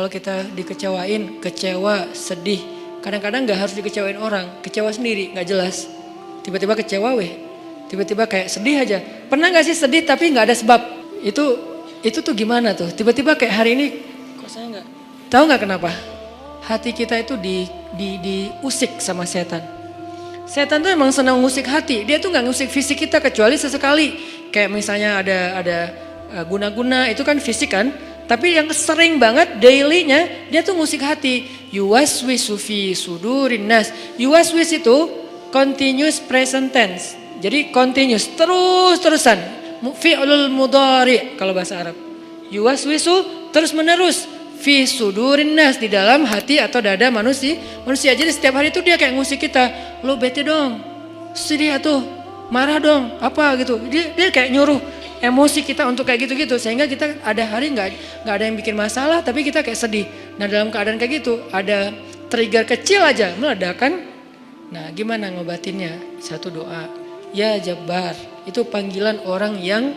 Kalau kita dikecewain, kecewa, sedih. Kadang-kadang gak harus dikecewain orang, kecewa sendiri, gak jelas. Tiba-tiba kecewa tiba-tiba kayak sedih aja. Pernah gak sih sedih tapi gak ada sebab? Itu tuh gimana tuh? Tiba-tiba kayak hari ini, kok saya gak? Tahu gak kenapa? Hati kita itu diusik sama setan. Setan tuh emang senang ngusik hati. Dia tuh gak ngusik fisik kita kecuali sesekali. Kayak misalnya ada guna-guna, itu kan fisik kan. Tapi yang sering banget dailynya dia tuh ngusik hati. Yuwaswisu fi sudurin nas. Yuwaswis itu continuous present tense. Jadi continuous, terus-terusan. Fi'lul mudhari kalau bahasa Arab. Yuwaswisu terus menerus. Fi sudurin nas, di dalam hati atau dada manusia. Jadi setiap hari itu dia kayak ngusik kita. Lo bete dong, sedih atuh, marah dong, apa gitu. Dia kayak nyuruh emosi kita untuk kayak gitu-gitu. Sehingga kita ada hari nggak ada yang bikin masalah tapi kita kayak sedih. Nah dalam keadaan kayak gitu ada trigger kecil aja meledakan. Nah gimana ngobatinnya? Satu doa. Ya Jabbar, itu panggilan orang yang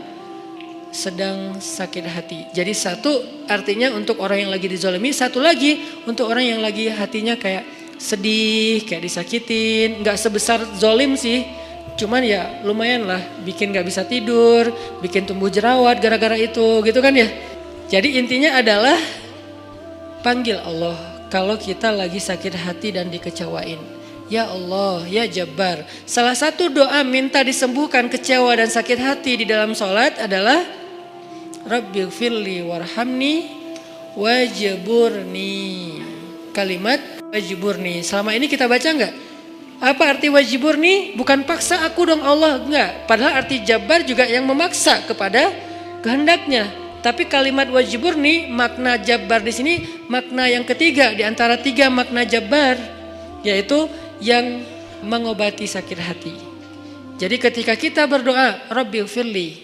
sedang sakit hati. Jadi satu artinya untuk orang yang lagi dizolimi, satu lagi untuk orang yang lagi hatinya kayak sedih, kayak disakitin. Gak sebesar zolim sih, cuman ya lumayan lah bikin gak bisa tidur, bikin tumbuh jerawat gara-gara itu gitu kan ya. Jadi intinya adalah panggil Allah kalau kita lagi sakit hati dan dikecewain. Ya Allah, ya Jabbar. Salah satu doa minta disembuhkan kecewa dan sakit hati di dalam sholat adalah Rabbighfirli warhamni wajburni. Kalimat wajburni. Selama ini kita baca enggak? Apa arti wajburni? Bukan paksa aku dong Allah, enggak. Padahal arti Jabbar juga yang memaksa kepada kehendaknya. Tapi kalimat wajburni, makna Jabbar di sini makna yang ketiga di antara tiga makna Jabbar, yaitu yang mengobati sakit hati. Jadi ketika kita berdoa Rabbighfirli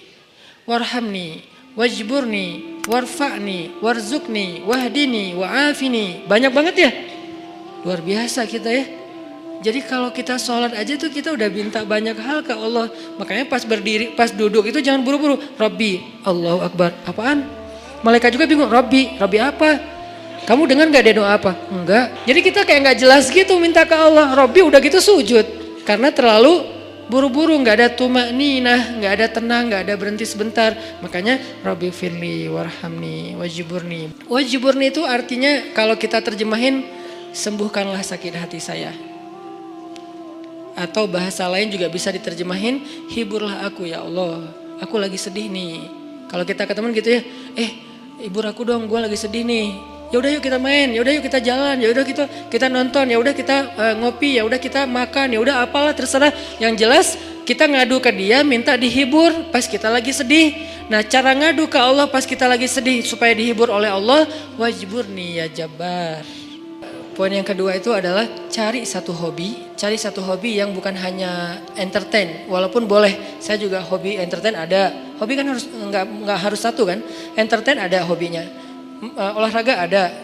warhamni wajburni warfa'ni warzukni wahdini wa'afini, banyak banget ya, luar biasa kita ya. Jadi kalau kita sholat aja tuh kita udah minta banyak hal ke Allah. Makanya pas berdiri, pas duduk itu jangan buru-buru. Rabbi, Allahu Akbar, apaan? Malaikat juga bingung, Rabbi apa? Kamu dengar gak dia doa apa? Enggak. Jadi kita kayak gak jelas gitu minta ke Allah. Rabbi udah gitu sujud. Karena terlalu buru-buru, gak ada tumakninah, gak ada tenang, gak ada berhenti sebentar. Makanya Rabbighfirli warhamni wajburni. Wajburni itu artinya kalau kita terjemahin, sembuhkanlah sakit hati saya. Atau bahasa lain juga bisa diterjemahin, hiburlah aku ya Allah. Aku lagi sedih nih. Kalau kita ke teman gitu ya, hibur aku dong, gue lagi sedih nih. Ya udah yuk kita main, ya udah yuk kita jalan, ya udah kita nonton, ya udah kita ngopi, ya udah kita makan, ya udah apalah terserah. Yang jelas kita ngadu ke dia minta dihibur pas kita lagi sedih. Nah cara ngadu ke Allah pas kita lagi sedih supaya dihibur oleh Allah, wajburni ya Jabbar. Poin yang kedua itu adalah cari satu hobi yang bukan hanya entertain. Walaupun boleh, saya juga hobi entertain ada. Hobi kan harus nggak harus satu kan? Entertain ada hobinya. Olahraga ada,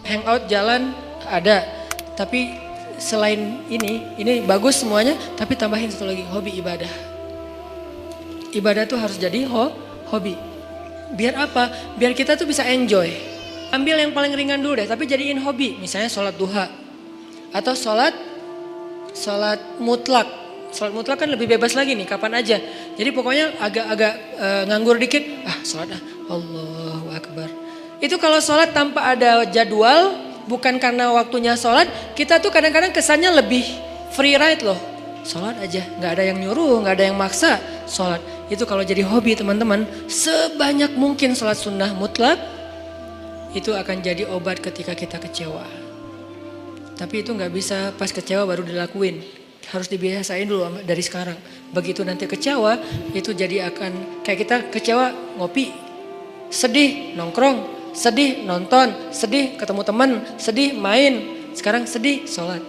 hangout jalan ada, tapi selain ini bagus semuanya, tapi tambahin satu lagi, hobi ibadah. Ibadah tuh harus jadi hobi. Biar apa? Biar kita tuh bisa enjoy. Ambil yang paling ringan dulu deh, tapi jadiin hobi. Misalnya sholat duha atau sholat mutlak. Sholat mutlak kan lebih bebas lagi nih, kapan aja. Jadi pokoknya agak nganggur dikit, sholat Allahu Akbar. Itu kalau sholat tanpa ada jadwal, bukan karena waktunya sholat, kita tuh kadang-kadang kesannya lebih free ride loh. Sholat aja, gak ada yang nyuruh, gak ada yang maksa sholat. Itu kalau jadi hobi teman-teman, sebanyak mungkin sholat sunnah mutlak, itu akan jadi obat ketika kita kecewa. Tapi itu gak bisa pas kecewa baru dilakuin. Harus dibiasain dulu dari sekarang. Begitu nanti kecewa, itu jadi akan, kayak kita kecewa ngopi, sedih nongkrong, sedih nonton, sedih ketemu teman, sedih main. Sekarang sedih sholat.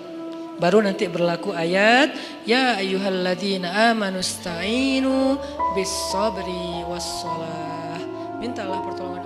Baru nanti berlaku ayat ya ayyuhalladzina amanu sta'inu bis sabri was shalah. Mintalah pertolongan